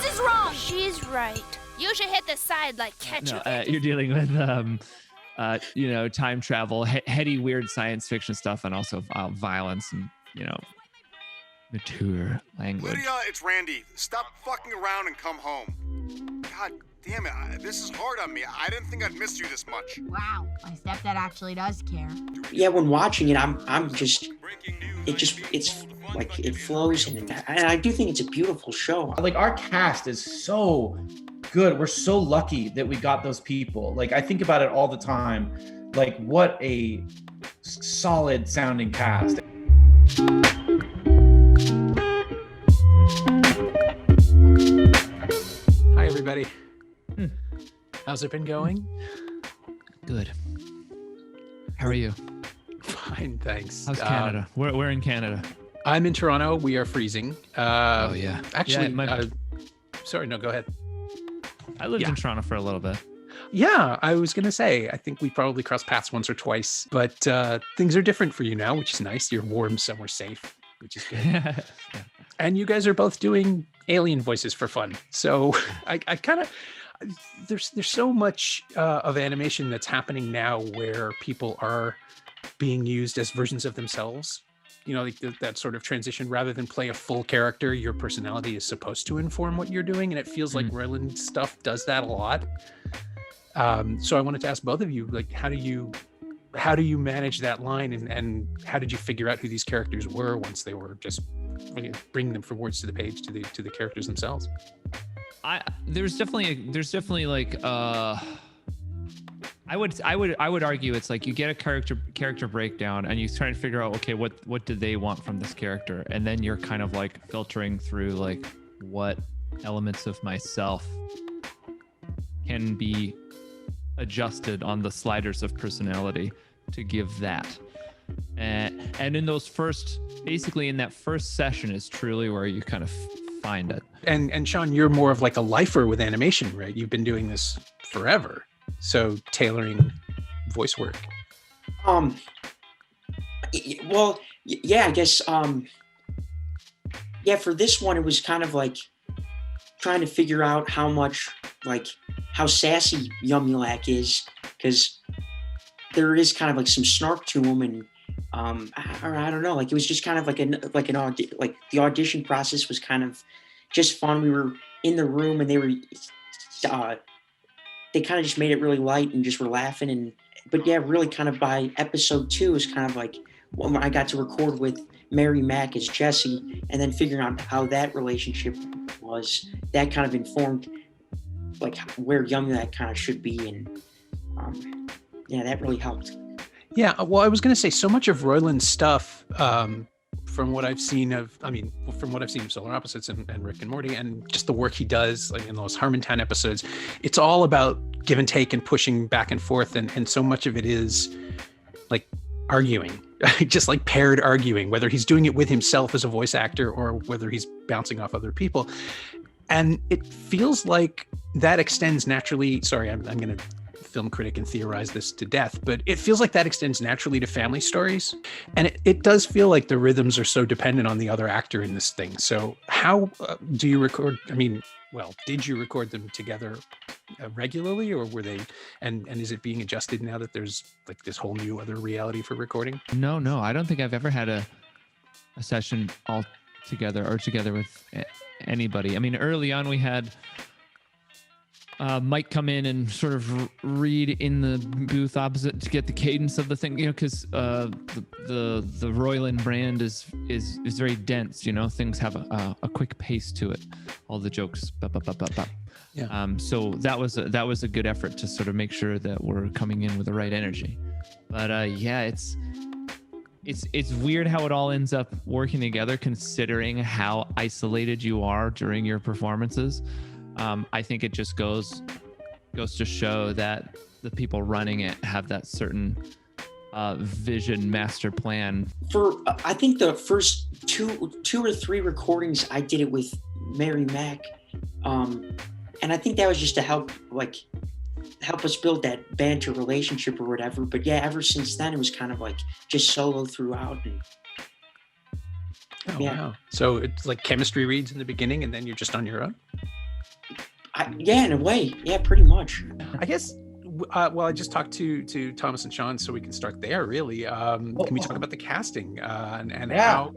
This is wrong. She's right. You should hit the side like ketchup. You're dealing with time travel, heady, weird science fiction stuff, and also violence and mature language. Lydia, it's Randy. Stop fucking around and come home. God damn it, this is hard on me. I didn't think I'd miss you this much. Wow, my stepdad actually does care. Yeah, when watching it, it's like it flows, and I do think it's a beautiful show. Like, our cast is so good. We're so lucky that we got those people. Like, I think about it all the time. Like, what a solid sounding cast. Hi, everybody. How's it been going? Good. How are you? Fine, thanks. How's Canada? We're in Canada. I'm in Toronto. We are freezing. Oh, yeah. Actually, sorry, no, go ahead. I lived in Toronto for a little bit. Yeah, I was going to say, I think we probably crossed paths once or twice, but things are different for you now, which is nice. You're warm somewhere safe, which is good. Yeah. And you guys are both doing alien voices for fun. So I kind of, there's so much of animation that's happening now where people are being used as versions of themselves. Like that sort of transition, rather than play a full character, your personality is supposed to inform what you're doing. And it feels like Roiland stuff does that a lot. So I wanted to ask both of you, like, how do you manage that line, and how did you figure out who these characters were once they were just bringing them from words to the page to the characters themselves? There's definitely like I would argue it's like you get a character breakdown and you try to figure out, okay, what do they want from this character, and then you're kind of like filtering through like what elements of myself can be adjusted on the sliders of personality to give that. And in those basically in that first session is truly where you kind of find it. And Sean, you're more of like a lifer with animation, right? You've been doing this forever. So tailoring voice work. Well, yeah, I guess, for this one, it was kind of like trying to figure out how sassy Yumulak is, because there is kind of like some snark to him, and I don't know, like it was just kind of like the audition process was kind of just fun. We were in the room and they kind of just made it really light and just were laughing, but really kind of by episode 2 is kind of like when I got to record with Mary Mack as Jessie, and then figuring out how that relationship was, that kind of informed like where Yumulak kind of should be, and that really helped. Yeah, well, I was going to say, so much of Roiland's stuff, from what I've seen of Solar Opposites and Rick and Morty, and just the work he does like in those Harmontown episodes, it's all about give and take and pushing back and forth, and so much of it is like arguing, just like paired arguing, whether he's doing it with himself as a voice actor or whether he's bouncing off other people. And it feels like that extends naturally. Sorry, I'm going to film critic and theorize this to death, but it feels like that extends naturally to family stories. And it does feel like the rhythms are so dependent on the other actor in this thing. So how do you record? Did you record them together regularly, or were they, and is it being adjusted now that there's like this whole new other reality for recording? No, I don't think I've ever had a session all together or together with anybody. I mean, early on we had Mike come in and sort of read in the booth opposite to get the cadence of the thing, because the Roiland brand is very dense. Things have a quick pace to it. All the jokes, Yeah. So that was a good effort to sort of make sure that we're coming in with the right energy. But it's weird how it all ends up working together, considering how isolated you are during your performances. I think it just goes to show that the people running it have that certain vision, master plan. For I think the first two or three recordings, I did it with Mary Mack, and I think that was just to help us build that banter relationship or whatever. But yeah, ever since then, it was kind of like just solo throughout. And, Wow. So it's like chemistry reads in the beginning, and then you're just on your own? Yeah, in a way. Yeah, pretty much. I guess. Well, I just talked to Thomas and Sean, so we can start there. Really, can we talk about the casting and how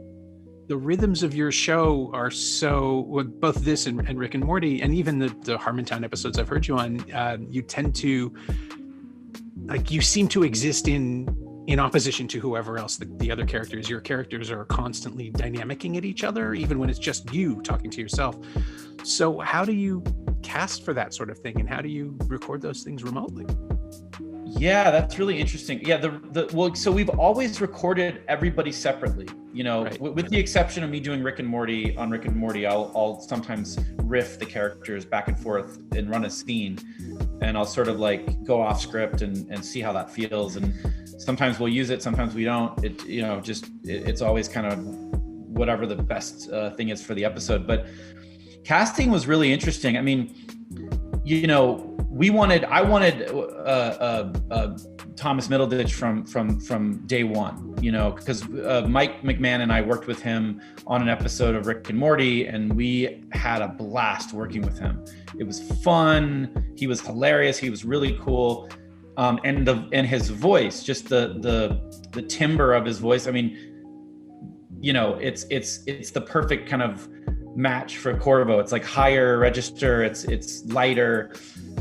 the rhythms of your show are so, with both this and Rick and Morty, and even the Harmontown episodes I've heard you on, you tend to, like, you seem to exist in opposition to whoever else the other characters. Your characters are constantly dynamicking at each other, even when it's just you talking to yourself. So how do you cast for that sort of thing, and how do you record those things remotely? Yeah, that's really interesting. Yeah, well, so we've always recorded everybody separately, right. with the exception of me doing Rick and Morty. On Rick and Morty, I'll sometimes riff the characters back and forth and run a scene, and I'll sort of like go off script and see how that feels. And sometimes we'll use it, sometimes we don't. It's always kind of whatever the best thing is for the episode. But casting was really interesting. I mean, I wanted Thomas Middleditch from day one, because Mike McMahan and I worked with him on an episode of Rick and Morty, and we had a blast working with him. It was fun. He was hilarious. He was really cool. And his voice, just the timbre of his voice. I mean, it's the perfect kind of match for Corvo. It's like higher register, it's lighter,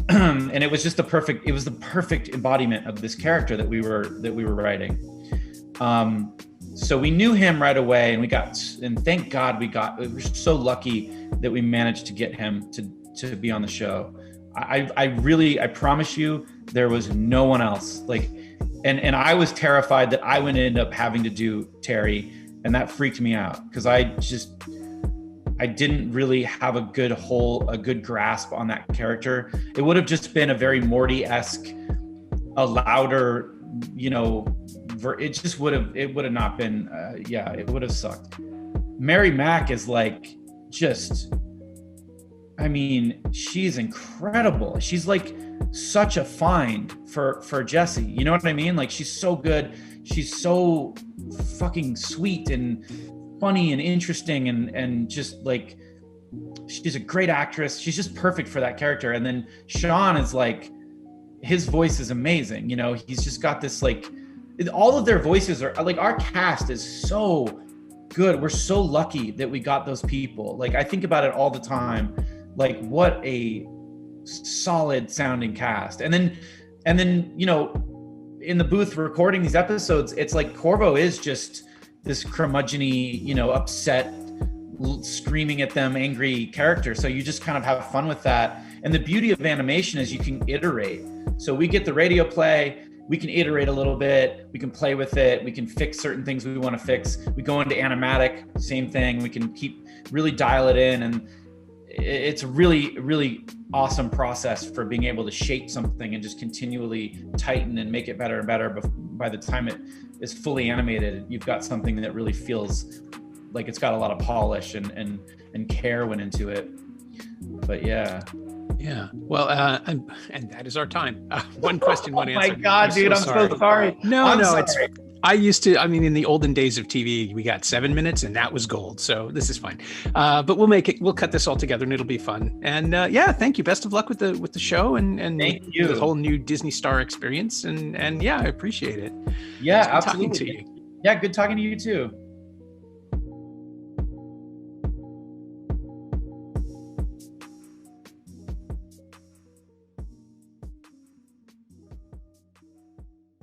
and it was just the perfect embodiment of this character that we were writing. So we knew him right away, and thank God we were so lucky that we managed to get him to be on the show. I promise you, there was no one else. And I was terrified that I would end up having to do Terry, and that freaked me out because I didn't really have a good grasp on that character. It would have just been a very Morty-esque, a louder, it would have not been, it would have sucked. Mary Mack is she's incredible. She's like such a find for Jesse. You know what I mean? Like, she's so good. She's so fucking sweet and funny and interesting, and just like, she's a great actress. She's just perfect for that character. And then Sean is like, his voice is amazing. He's just got this, like, all of their voices are like, our cast is so good. We're so lucky that we got those people. Like, I think about it all the time, like, what a solid sounding cast. And then in the booth recording these episodes, it's like Corvo is just this curmudgeon-y, upset, screaming at them, angry character. So you just kind of have fun with that. And the beauty of animation is you can iterate. So we get the radio play, we can iterate a little bit, we can play with it, we can fix certain things we want to fix. We go into animatic, same thing. We can really dial it in, and it's a really, really awesome process for being able to shape something and just continually tighten and make it better and better. By the time it is fully animated, you've got something that really feels like it's got a lot of polish and care went into it. But yeah. Well, and that is our time. One question, one answer. Oh my God, dude, I'm so sorry. No, it's. I used to, in the olden days of TV, we got 7 minutes and that was gold. So this is fine. But we'll cut this all together and it'll be fun. And thank you. Best of luck with the show and thank you. The whole new Disney Star experience. And I appreciate it. Yeah, absolutely. Talking to you. Yeah, good talking to you too.